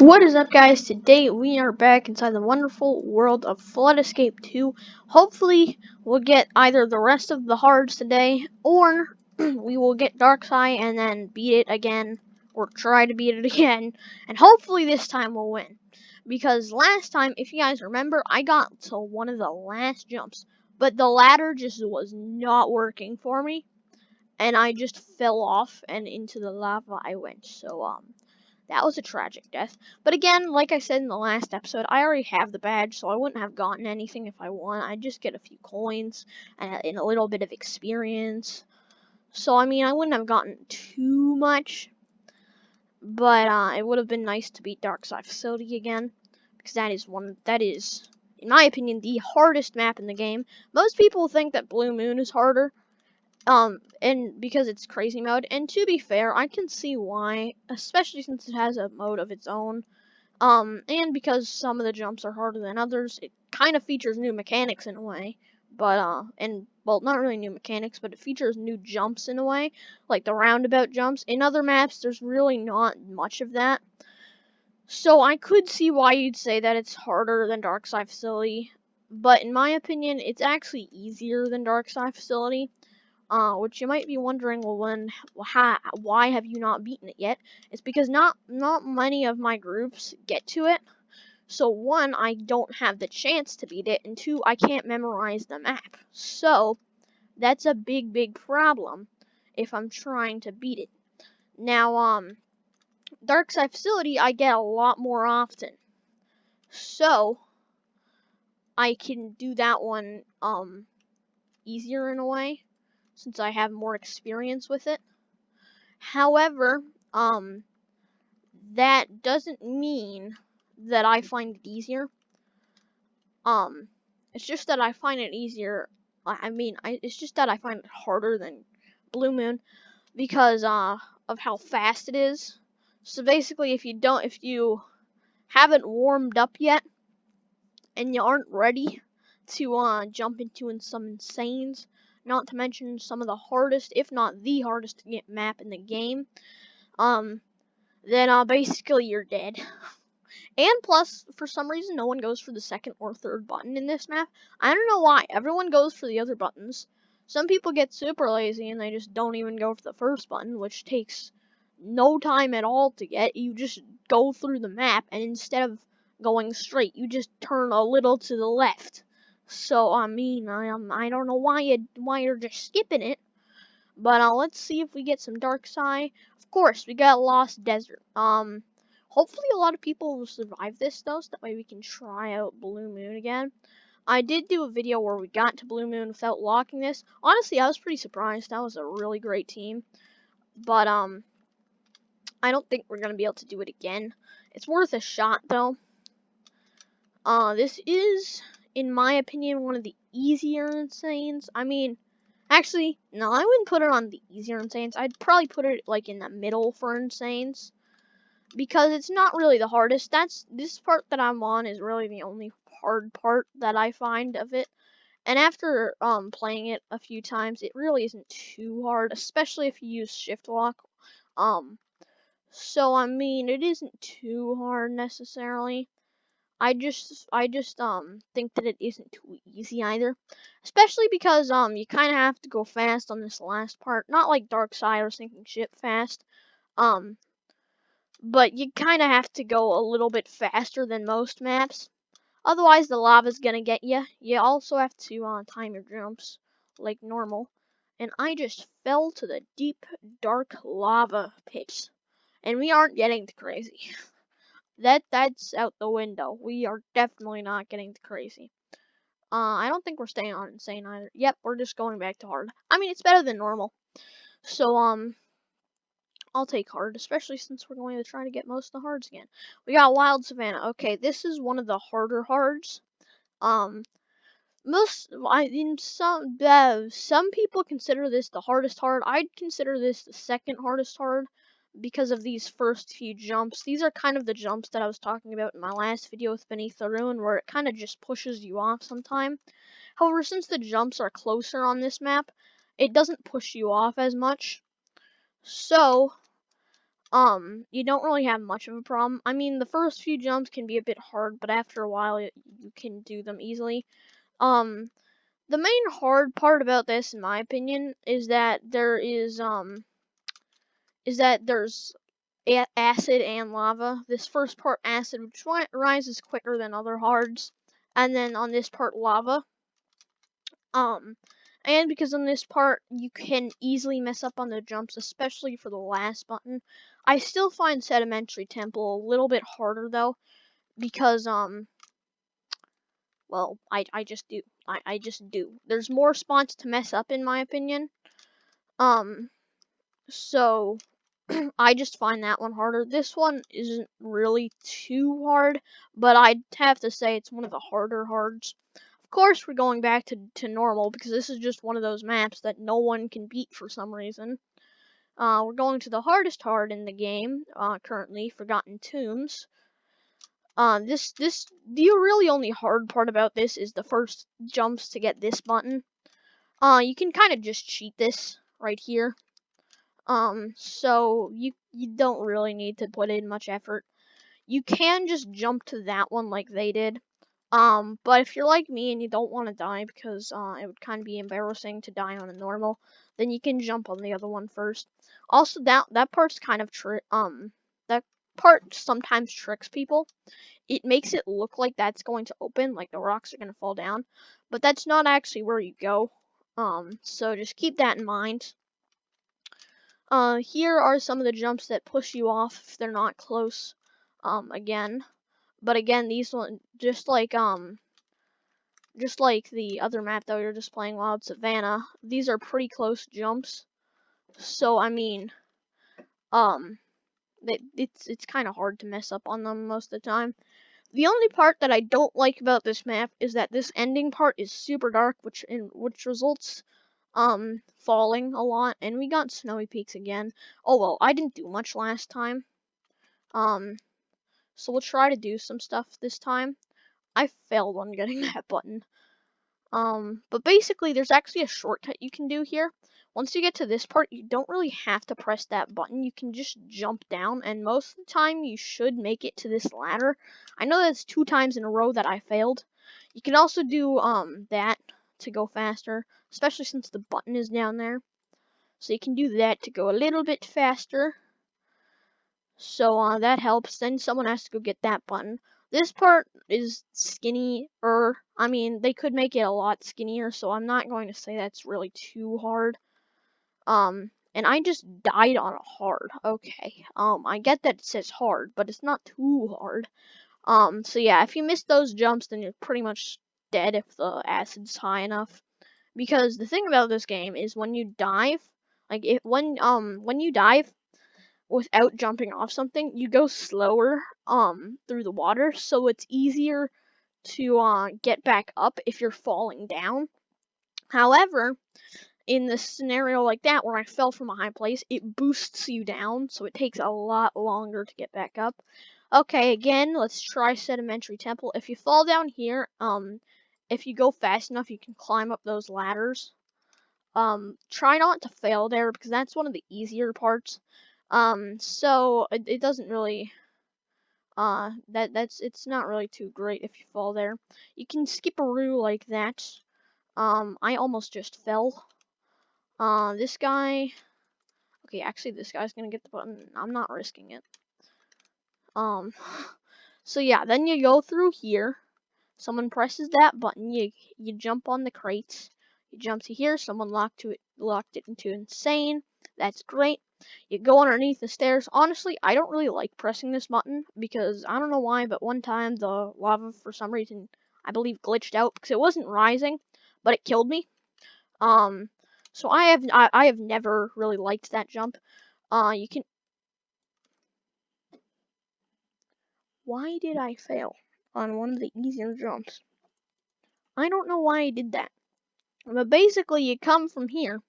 What is up, guys? Today we are back inside the wonderful world of Flood Escape 2. Hopefully we'll get either the rest of the hards today, or we will get Darkside and then beat it again, or try to beat it again, and hopefully this time we'll win. Because last time, if you guys remember, I got to one of the last jumps, but the ladder just was not working for me, and I just fell off and into the lava I went. So that was a tragic death. But again, like I said in the last episode, I already have the badge, so I wouldn't have gotten anything if I won. I'd just get a few coins and a little bit of experience. So, I mean, I wouldn't have gotten too much. But it would have been nice to beat Darkside Facility again. Because that is, in my opinion, the hardest map in the game. Most people think that Blue Moon is harder. And because it's crazy mode, and to be fair, I can see why, especially since it has a mode of its own, and because some of the jumps are harder than others, it kind of features new mechanics in a way, well, not really new mechanics, but it features new jumps in a way, like the roundabout jumps. In other maps, there's really not much of that, so I could see why you'd say that it's harder than Darkside Facility, but in my opinion, it's actually easier than Darkside Facility. Which you might be wondering, well, why have you not beaten it yet? It's because not many of my groups get to it. So one, I don't have the chance to beat it, and two, I can't memorize the map. So that's a big problem if I'm trying to beat it. Now, Darkside Facility I get a lot more often, so I can do that one easier in a way, since I have more experience with it. However, that doesn't mean that I find it easier. It's just that I find it easier. It's just that I find it harder than Blue Moon because of how fast it is. So basically, if you haven't warmed up yet and you aren't ready to jump into some insanes, not to mention some of the hardest, if not the hardest to get map in the game, then basically you're dead. And plus, for some reason, no one goes for the second or third button in this map. I don't know why. Everyone goes for the other buttons. Some people get super lazy and they just don't even go for the first button, which takes no time at all to get. You just go through the map, and instead of going straight, you just turn a little to the left. So, I mean, I don't know why you're just skipping it. But let's see if we get some Darkside. Of course, we got Lost Desert. Hopefully a lot of people will survive this though, so that way we can try out Blue Moon again. I did do a video where we got to Blue Moon without locking this. Honestly, I was pretty surprised. That was a really great team. But I don't think we're gonna be able to do it again. It's worth a shot though. This is, in my opinion, one of the easier Insanes. I mean, actually, no, I wouldn't put it on the easier Insanes. I'd probably put it like in the middle for Insanes, because it's not really the hardest. This part that I'm on is really the only hard part that I find of it. And after playing it a few times, it really isn't too hard, especially if you use shift lock. So I mean, it isn't too hard necessarily. I just think that it isn't too easy either, especially because you kind of have to go fast on this last part. Not like Darkside or Sinking Ship fast. But you kind of have to go a little bit faster than most maps. Otherwise, the lava's gonna get you. You also have to time your jumps like normal. And I just fell to the deep, dark lava pits. And we aren't getting to crazy. That's out the window. We are definitely not getting to crazy. I don't think we're staying on insane either. Yep, we're just going back to hard. I mean, it's better than normal. So, I'll take hard, especially since we're going to try to get most of the hards again. We got Wild Savannah. Okay, this is one of the harder hards. Some people consider this the hardest hard. I'd consider this the second hardest hard because of these first few jumps. These are kind of the jumps that I was talking about in my last video with Beneath the Ruin, where it kind of just pushes you off sometime. However, since the jumps are closer on this map, it doesn't push you off as much. So, you don't really have much of a problem. I mean, the first few jumps can be a bit hard, but after a while, you can do them easily. Um, the main hard part about this, in my opinion, is that there's acid and lava. This first part, acid, which rises quicker than other hards, and then on this part, lava. Um, and because on this part you can easily mess up on the jumps, especially for the last button. I still find Sedimentary Temple a little bit harder though, because well, I just do. I just do. There's more spots to mess up in my opinion. So I just find that one harder. This one isn't really too hard, but I'd have to say it's one of the harder hards. Of course, we're going back to normal because this is just one of those maps that no one can beat for some reason. We're going to the hardest hard in the game, currently, Forgotten Tombs. The really only hard part about this is the first jumps to get this button. You can kind of just cheat this right here. So you don't really need to put in much effort. You can just jump to that one like they did. But if you're like me and you don't want to die because it would kind of be embarrassing to die on a normal, then you can jump on the other one first. Also, that part's kind of that part sometimes tricks people. It makes it look like that's going to open, like the rocks are going to fall down, but that's not actually where you go. So just keep that in mind. Here are some of the jumps that push you off if they're not close. Again, but again, these ones just like the other map that we were just playing Wild Savannah, these are pretty close jumps. So I mean, um, it's kind of hard to mess up on them most of the time. The only part that I don't like about this map is that this ending part is super dark, which results falling a lot, and we got snowy peaks again. Oh well, I didn't do much last time. Um, so we'll try to do some stuff this time. I failed on getting that button. But basically there's actually a shortcut you can do here. Once you get to this part, you don't really have to press that button. You can just jump down, and most of the time you should make it to this ladder. I know that's 2 times in a row that I failed. You can also do that to go faster, especially since the button is down there. So you can do that to go a little bit faster. So that helps. Then someone has to go get that button. This part is skinnier. I mean, they could make it a lot skinnier, so I'm not going to say that's really too hard. And I just died on a hard. Okay. I get that it says hard, but it's not too hard. So yeah, if you miss those jumps, then you're pretty much dead if the acid's high enough. Because the thing about this game is when you dive, like when you dive, without jumping off something, you go slower through the water, so it's easier to get back up if you're falling down. However, in this scenario like that where I fell from a high place, it boosts you down, so it takes a lot longer to get back up. Okay, again, let's try Sedimentary Temple. If you fall down here, if you go fast enough, you can climb up those ladders. Try not to fail there because that's one of the easier parts. So it doesn't really it's not really too great if you fall there. You can skip a roo like that. I almost just fell. This guy. Okay, actually this guy's gonna get the button. I'm not risking it. Um, so yeah, then you go through here. Someone presses that button. You jump on the crates. You jump to here. Someone locked it into insane. That's great. You go underneath the stairs. Honestly, I don't really like pressing this button because I don't know why, but one time the lava for some reason I believe glitched out because it wasn't rising, but it killed me. So I have never really liked that jump. You can. Why did I fail on one of the easier jumps? I don't know why I did that. But basically, you come from here.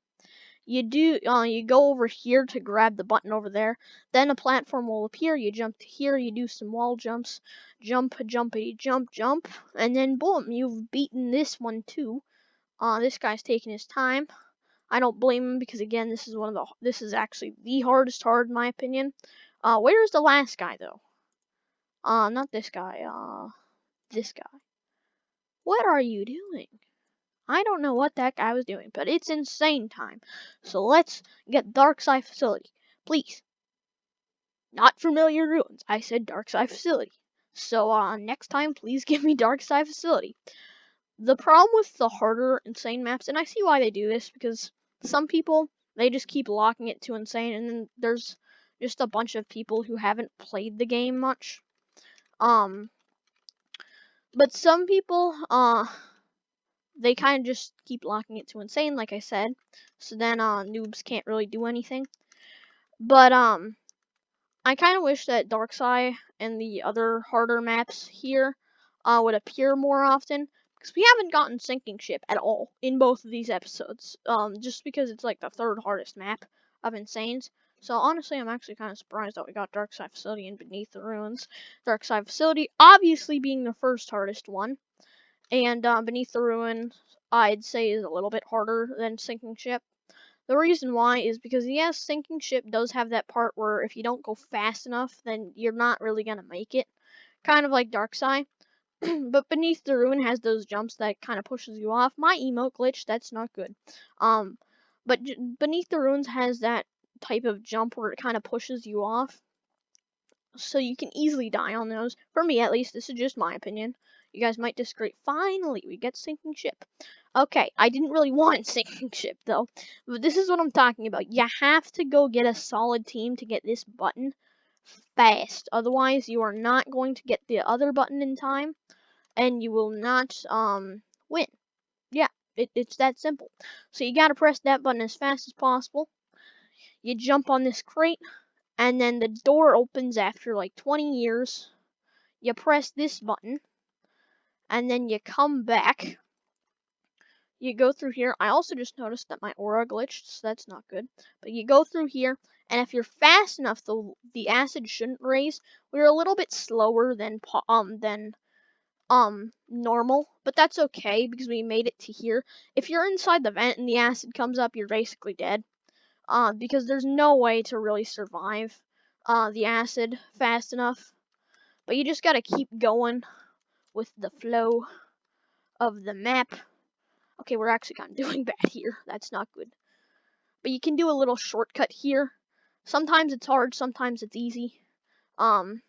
You go over here to grab the button over there. Then a platform will appear. You jump to here. You do some wall jumps. Jump, jumpity, jump, jump. And then boom, you've beaten this one too. This guy's taking his time. I don't blame him because again, this is actually the hardest hard in my opinion. Where's the last guy though? Not this guy. This guy. What are you doing? I don't know what that guy was doing, but it's insane time. So let's get Dark Side Facility. Please. Not Familiar Ruins. I said Dark Side Facility. So, next time, please give me Dark Side Facility. The problem with the harder Insane maps, and I see why they do this, because some people, they just keep locking it to Insane, and then there's just a bunch of people who haven't played the game much. But some people, they kind of just keep locking it to Insane, like I said. So then, noobs can't really do anything. But, I kind of wish that Darkside and the other harder maps here would appear more often, because we haven't gotten Sinking Ship at all in both of these episodes, just because it's like the third hardest map of Insanes. So honestly, I'm actually kind of surprised that we got Darkside Facility and Beneath the Ruins. Darkside Facility obviously being the first hardest one, and Beneath the Ruins I'd say is a little bit harder than Sinking Ship. The reason why is because, yes, Sinking Ship does have that part where if you don't go fast enough, then you're not really going to make it. Kind of like Darkside. But Beneath the Ruin has those jumps that kind of pushes you off. My emote glitch, that's not good. But Beneath the Ruins has that type of jump where it kind of pushes you off. So you can easily die on those. For me, at least. This is just my opinion. You guys might disagree. Finally, we get Sinking Ship. Okay, I didn't really want Sinking Ship, though. But this is what I'm talking about. You have to go get a solid team to get this button fast. Otherwise, you are not going to get the other button in time. And you will not, win. Yeah, it's that simple. So you gotta press that button as fast as possible. You jump on this crate. And then the door opens after like 20 years. You press this button. And then you come back. You go through here. I also just noticed that my aura glitched, so that's not good. But you go through here, and if you're fast enough, the acid shouldn't raise. We're a little bit slower than normal, but that's okay because we made it to here. If you're inside the vent and the acid comes up, you're basically dead. Because there's no way to really survive the acid fast enough. But you just gotta keep going with the flow of the map. Okay, we're actually kind of doing bad here. That's not good. But you can do a little shortcut here. Sometimes it's hard, sometimes it's easy. The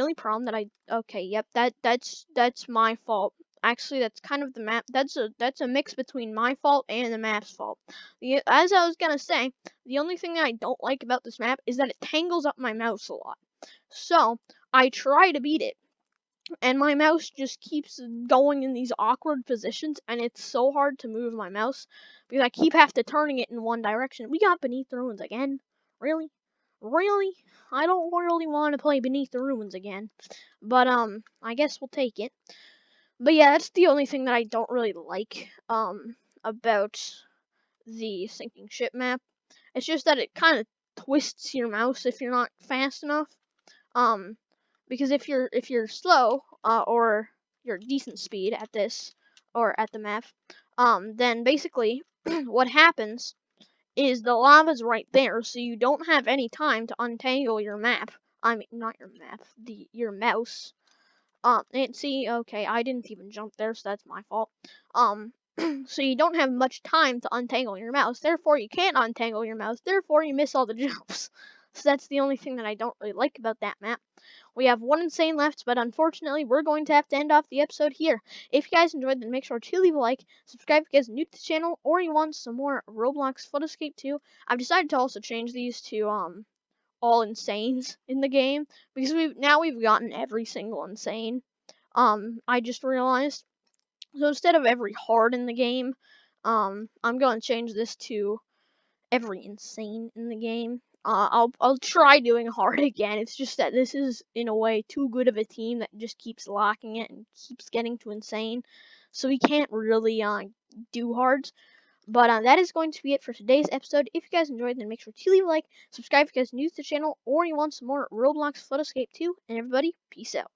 only problem that okay, yep, that's my fault. Actually, that's kind of the map. That's a mix between my fault and the map's fault. As I was gonna say, the only thing that I don't like about this map is that it tangles up my mouse a lot. So I try to beat it, and my mouse just keeps going in these awkward positions, and it's so hard to move my mouse because I keep having to turning it in one direction. We got Beneath the Ruins again? Really? Really? I don't really want to play Beneath the Ruins again. But, I guess we'll take it. But yeah, that's the only thing that I don't really like, about the Sinking Ship map. It's just that it kind of twists your mouse if you're not fast enough. Because if you're slow, or you're decent speed at this, or at the map, then basically, what happens is the lava's right there, so you don't have any time to untangle your map. I mean, not your map, your mouse. And see, okay, I didn't even jump there, so that's my fault. So you don't have much time to untangle your mouse, therefore you can't untangle your mouse, therefore you miss all the jumps. So that's the only thing that I don't really like about that map. We have one insane left, but unfortunately, we're going to have to end off the episode here. If you guys enjoyed, then make sure to leave a like, subscribe if you guys are new to the channel, or you want some more Roblox Foot Escape 2. I've decided to also change these to, all insanes in the game, because we've gotten every single insane. I just realized. So instead of every hard in the game, I'm going to change this to every insane in the game. I'll try doing hard again. It's just that this is in a way too good of a team that just keeps locking it and keeps getting to insane, so we can't really do hards. But that is going to be it for today's episode. If you guys enjoyed, then make sure to leave a like, subscribe if you guys are new to the channel, or you want some more Roblox Foot Escape 2, and everybody, peace out.